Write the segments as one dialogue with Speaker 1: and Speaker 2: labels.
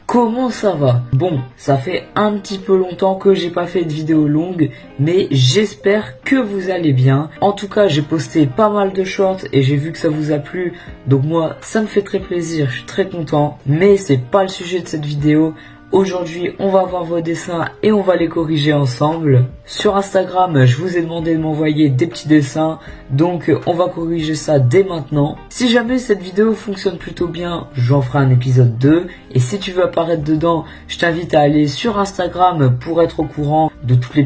Speaker 1: Comment ça va? Bon, ça fait un petit peu longtemps que j'ai pas fait de vidéo longue, mais j'espère que vous allez bien. En tout cas, j'ai posté pas mal de shorts et j'ai vu que ça vous a plu. Donc moi, ça me fait très plaisir, je suis très content. Mais c'est pas le sujet de cette vidéo. Aujourd'hui, on va voir vos dessins et on va les corriger ensemble. Sur Instagram, je vous ai demandé de m'envoyer des petits dessins, donc on va corriger ça dès maintenant. Si jamais cette vidéo fonctionne plutôt bien, j'en ferai un épisode 2. Et si tu veux apparaître dedans, je t'invite à aller sur Instagram pour être au courant de toutes les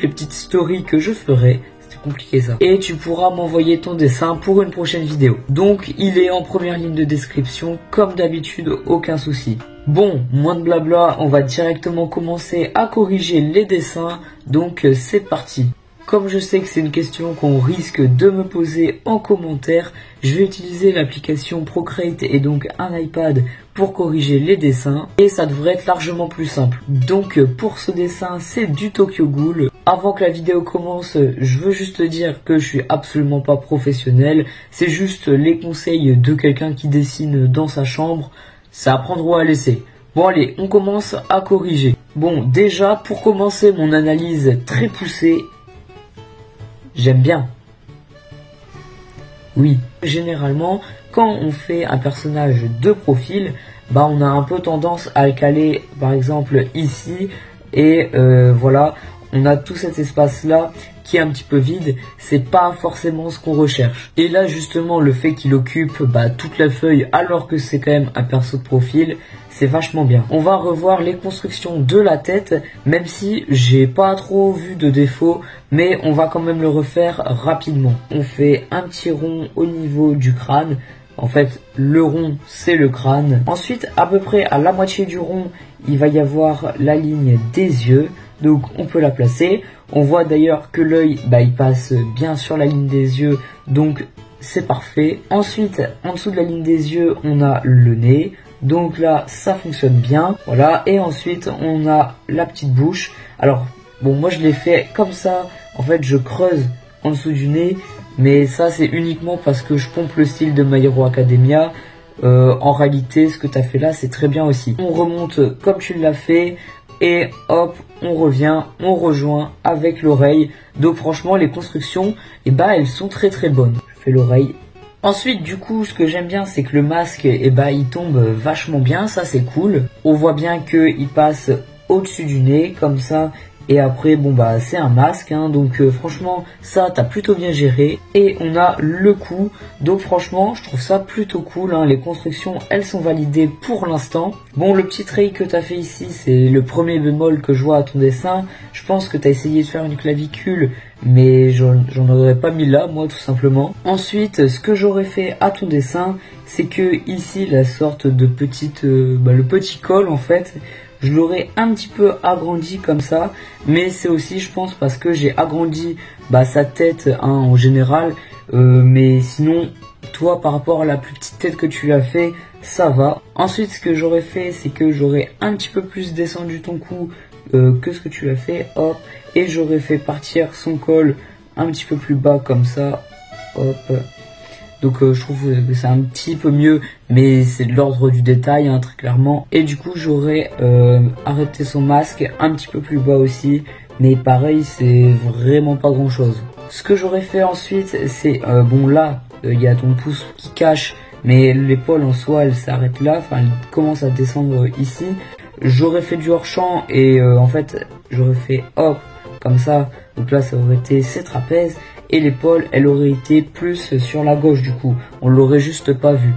Speaker 1: petites stories que je ferai. Compliqué ça. Et tu pourras m'envoyer ton dessin pour une prochaine vidéo. Donc il est en première ligne de description comme d'habitude, aucun souci. Bon, moins de blabla, on va directement commencer à corriger les dessins. Donc c'est parti. Comme je sais que c'est une question qu'on risque de me poser en commentaire, je vais utiliser l'application Procreate et donc un iPad pour corriger les dessins et ça devrait être largement plus simple. Donc pour ce dessin, c'est du Tokyo Ghoul. Avant que la vidéo commence, je veux juste dire que je suis absolument pas professionnel. C'est juste les conseils de quelqu'un qui dessine dans sa chambre. C'est à prendre ou à laisser. Bon allez, on commence à corriger. Bon, déjà pour commencer mon analyse très poussée, j'aime bien. Oui, généralement, quand on fait un personnage de profil, bah on a un peu tendance à le caler, par exemple ici, et voilà, on a tout cet espace-là qui est un petit peu vide, c'est pas forcément ce qu'on recherche. Et là, justement, le fait qu'il occupe toute la feuille, alors que c'est quand même un perso de profil, c'est vachement bien. On va revoir les constructions de la tête, même si j'ai pas trop vu de défauts, mais on va quand même le refaire rapidement. On fait un petit rond au niveau du crâne. En fait, le rond, c'est le crâne. Ensuite, à peu près à la moitié du rond, il va y avoir la ligne des yeux. Donc, on peut la placer. On voit d'ailleurs que l'œil, il passe bien sur la ligne des yeux. Donc, c'est parfait. Ensuite, en dessous de la ligne des yeux, on a le nez. Donc là, ça fonctionne bien. Voilà. Et ensuite, on a la petite bouche. Alors, bon, moi, je l'ai fait comme ça. En fait, je creuse en dessous du nez. Mais ça, c'est uniquement parce que je pompe le style de My Hero Academia. En réalité, ce que tu as fait là, c'est très bien aussi. On remonte comme tu l'as fait. Et hop, on revient, on rejoint avec l'oreille. Donc franchement, les constructions, elles sont très très bonnes. Je fais l'oreille. Ensuite, du coup, ce que j'aime bien, c'est que le masque, il tombe vachement bien. Ça, c'est cool. On voit bien qu'il passe au-dessus du nez, comme ça. Et après, c'est un masque, hein, donc franchement, ça, t'as plutôt bien géré. Et on a le cou, donc franchement, je trouve ça plutôt cool, hein. Les constructions, elles sont validées pour l'instant. Bon, le petit trait que t'as fait ici, c'est le premier bémol que je vois à ton dessin. Je pense que t'as essayé de faire une clavicule, mais j'en aurais pas mis là, moi, tout simplement. Ensuite, ce que j'aurais fait à ton dessin, c'est que ici, la sorte de petite, le petit col, en fait, je l'aurais un petit peu agrandi comme ça, mais c'est aussi, je pense, parce que j'ai agrandi sa tête en général, mais sinon, toi, par rapport à la plus petite tête que tu as fait, ça va. Ensuite, ce que j'aurais fait, c'est que j'aurais un petit peu plus descendu ton cou que ce que tu as fait, hop, et j'aurais fait partir son col un petit peu plus bas comme ça, hop. Donc je trouve que c'est un petit peu mieux, mais c'est de l'ordre du détail, hein, très clairement. Et du coup, j'aurais arrêté son masque un petit peu plus bas aussi, mais pareil, c'est vraiment pas grand chose. Ce que j'aurais fait ensuite, c'est, là, il y a ton pouce qui cache, mais l'épaule en soi, elle s'arrête là, enfin, elle commence à descendre ici. J'aurais fait du hors-champ et en fait, j'aurais fait hop, comme ça. Donc là, ça aurait été ses trapèzes. Et l'épaule, elle aurait été plus sur la gauche du coup. On l'aurait juste pas vu.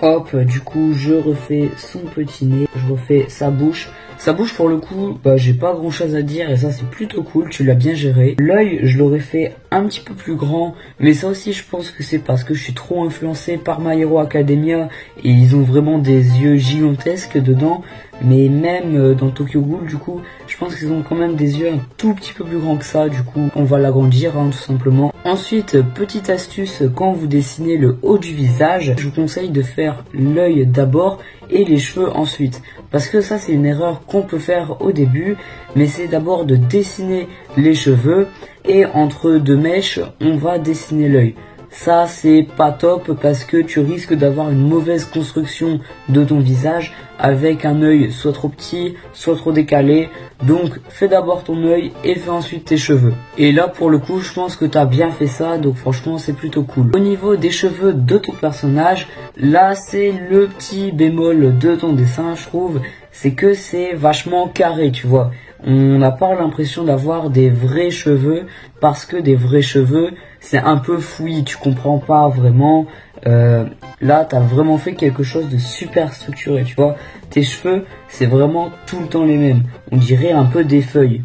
Speaker 1: Hop, du coup, je refais son petit nez. Je refais sa bouche. Sa bouche, pour le coup, j'ai pas grand chose à dire. Et ça, c'est plutôt cool. Tu l'as bien géré. L'œil, je l'aurais fait un petit peu plus grand. Mais ça aussi, je pense que c'est parce que je suis trop influencé par My Hero Academia. Et ils ont vraiment des yeux gigantesques dedans. Mais même dans Tokyo Ghoul, du coup, je pense qu'ils ont quand même des yeux un tout petit peu plus grands que ça. Du coup, on va l'agrandir, hein, tout simplement. Ensuite, petite astuce, quand vous dessinez le haut du visage, je vous conseille de faire l'œil d'abord et les cheveux ensuite. Parce que ça, c'est une erreur qu'on peut faire au début. Mais c'est d'abord de dessiner les cheveux. Et entre deux mèches, on va dessiner l'œil. ça c'est pas top parce que tu risques d'avoir une mauvaise construction de ton visage avec un œil soit trop petit, soit trop décalé. Donc fais d'abord ton œil et fais ensuite tes cheveux. Et là pour le coup je pense que tu as bien fait ça, donc franchement c'est plutôt cool. Au niveau des cheveux de ton personnage, là c'est le petit bémol de ton dessin je trouve, c'est que c'est vachement carré, tu vois. On n'a pas l'impression d'avoir des vrais cheveux parce que des vrais cheveux c'est un peu fouillis, tu comprends pas vraiment. Là t'as vraiment fait quelque chose de super structuré, tu vois. Tes cheveux c'est vraiment tout le temps les mêmes, on dirait un peu des feuilles.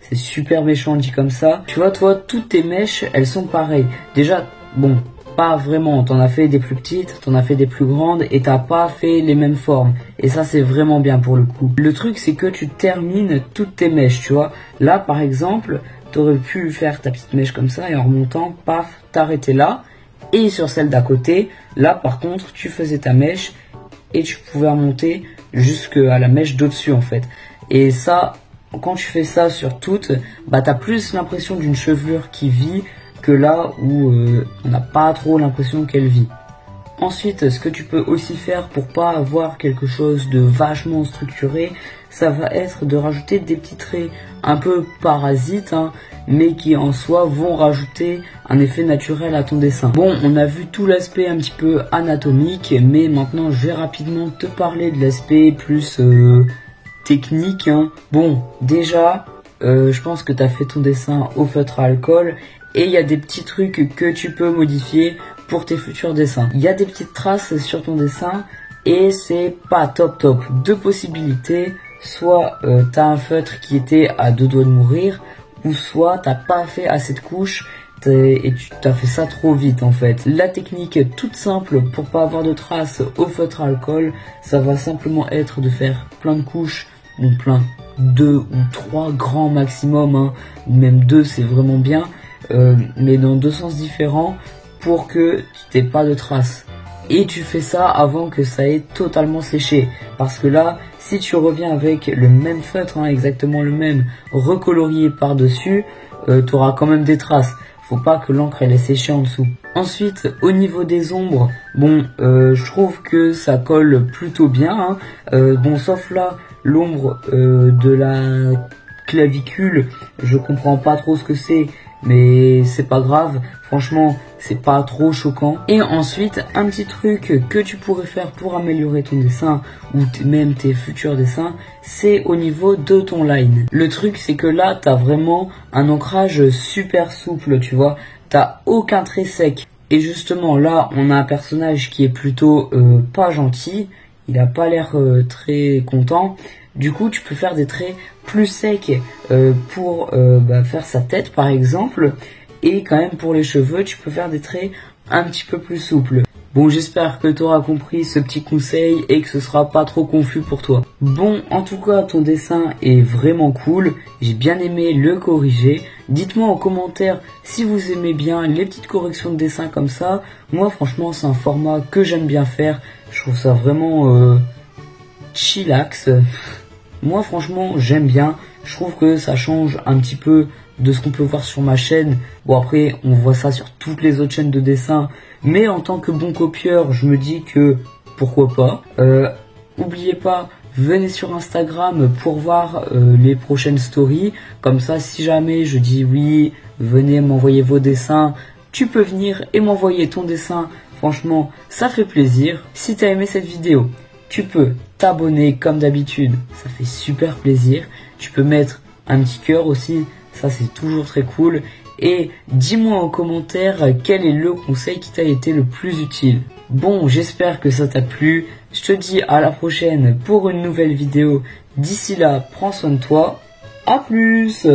Speaker 1: C'est super méchant dit comme ça. Tu vois, toi toutes tes mèches elles sont pareilles. Déjà bon, pas vraiment, t'en as fait des plus petites, t'en as fait des plus grandes et t'as pas fait les mêmes formes. Et ça c'est vraiment bien pour le coup. Le truc c'est que tu termines toutes tes mèches, tu vois. Là par exemple, t'aurais pu faire ta petite mèche comme ça et en remontant, paf, t'arrêter là. Et sur celle d'à côté, là par contre, tu faisais ta mèche et tu pouvais remonter jusqu'à la mèche d'au-dessus en fait. Et ça, quand tu fais ça sur toutes, bah t'as plus l'impression d'une chevelure qui vit que là où on n'a pas trop l'impression qu'elle vit. Ensuite, ce que tu peux aussi faire pour pas avoir quelque chose de vachement structuré, ça va être de rajouter des petits traits un peu parasites, hein, mais qui en soi vont rajouter un effet naturel à ton dessin. Bon, on a vu tout l'aspect un petit peu anatomique, mais maintenant je vais rapidement te parler de l'aspect plus technique, hein. Bon, déjà, je pense que tu as fait ton dessin au feutre à alcool, et il y a des petits trucs que tu peux modifier pour tes futurs dessins. Il y a des petites traces sur ton dessin et c'est pas top top. Deux possibilités, soit t'as un feutre qui était à 2 doigts de mourir, ou soit t'as pas fait assez de couches et tu t'as fait ça trop vite en fait. La technique toute simple pour pas avoir de traces au feutre à alcool, ça va simplement être de faire plein de couches, donc plein, 2 ou 3 grands maximum, hein. Même 2 c'est vraiment bien. Mais dans 2 sens différents pour que tu t'aies pas de traces. Et tu fais ça avant que ça ait totalement séché. Parce que là, si tu reviens avec le même feutre, hein, exactement le même, recolorié par-dessus, tu auras quand même des traces. Faut pas que l'encre elle ait séché en dessous. Ensuite, au niveau des ombres, bon, je trouve que ça colle plutôt bien, hein. Bon, sauf là, l'ombre de la clavicule, je comprends pas trop ce que c'est. Mais c'est pas grave, franchement c'est pas trop choquant. Et ensuite un petit truc que tu pourrais faire pour améliorer ton dessin ou même tes futurs dessins, c'est au niveau de ton line. Le truc c'est que là t'as vraiment un ancrage super souple, tu vois, t'as aucun trait sec. Et justement là on a un personnage qui est plutôt pas gentil, il a pas l'air très content. Du coup, tu peux faire des traits plus secs pour faire sa tête, par exemple. Et quand même, pour les cheveux, tu peux faire des traits un petit peu plus souples. Bon, j'espère que tu auras compris ce petit conseil et que ce sera pas trop confus pour toi. Bon, en tout cas, ton dessin est vraiment cool. J'ai bien aimé le corriger. Dites-moi en commentaire si vous aimez bien les petites corrections de dessin comme ça. Moi, franchement, c'est un format que j'aime bien faire. Je trouve ça vraiment chillax. Moi franchement j'aime bien, je trouve que ça change un petit peu de ce qu'on peut voir sur ma chaîne. Bon après on voit ça sur toutes les autres chaînes de dessin, mais en tant que bon copieur je me dis que pourquoi pas. N'oubliez pas, venez sur Instagram pour voir les prochaines stories, comme ça si jamais je dis oui, venez m'envoyer vos dessins, tu peux venir et m'envoyer ton dessin, franchement ça fait plaisir. Si tu as aimé cette vidéo, tu peux t'abonner comme d'habitude, ça fait super plaisir. Tu peux mettre un petit cœur aussi, ça c'est toujours très cool. Et dis-moi en commentaire quel est le conseil qui t'a été le plus utile. Bon, j'espère que ça t'a plu. Je te dis à la prochaine pour une nouvelle vidéo. D'ici là, prends soin de toi. À plus!